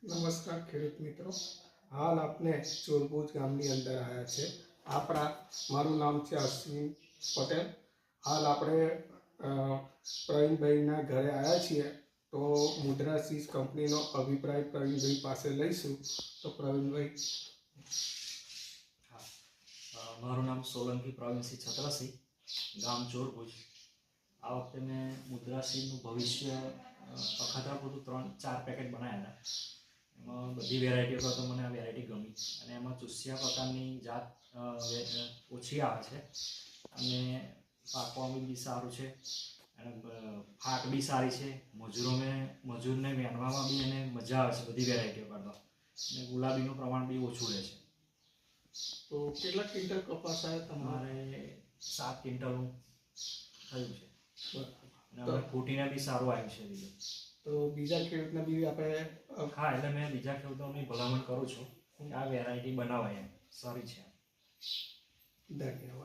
નમસ્કાર ખેડૂત મિત્રો, હાલ આપણે ચોરભુજ ગામની અંદર આવ્યા છે. મારું નામ છે અશ્વિન પટેલ. હાલ આપણે પ્રવીણભાઈના ઘરે આવ્યા છીએ. તો મુદ્રા સીડ કંપનીનો અભિપ્રાય પ્રવીણભાઈ પાસે લઈશું. તો પ્રવીણભાઈ. મારું નામ સોલંકી પ્રવીણસિંહ છત્રસિંહ, ગામ ચોરભુજ. આ વખતે મેં મુદ્રા સીડનું ભવિષ્ય અખાતરા પૂરતું 3-4 પેકેટ બનાવ્યા હતા. એમાં બધી વેરાયટીઓ કરતો મને આ વેરાયટી ગમી અને એમાં ચુસ્યા પ્રકારની જાત ઓછી આવે છે અને પાકવામાં બી સારું છે અને ફાટ બી સારી છે. મજૂરને વેણવામાં બી એને મજા આવે છે બધી વેરાયટીઓ કરતાં, અને ગુલાબીનું પ્રમાણ બી ઓછું રહે છે. તો કેટલા ક્વિન્ટલ કપાસ આવ્યા તમારે? 7 ક્વિન્ટલનું થયું છે અને ફૂટીને બી સારું આવ્યું છે બીજું. તો બીજા ખેડૂતને બી આપણે એટલે મેં બીજા ખેડૂતોની ભલામણ કરું છું કે આ વેરાયટી બનાવાય, એમ સારી છે. ધન્યવાદ.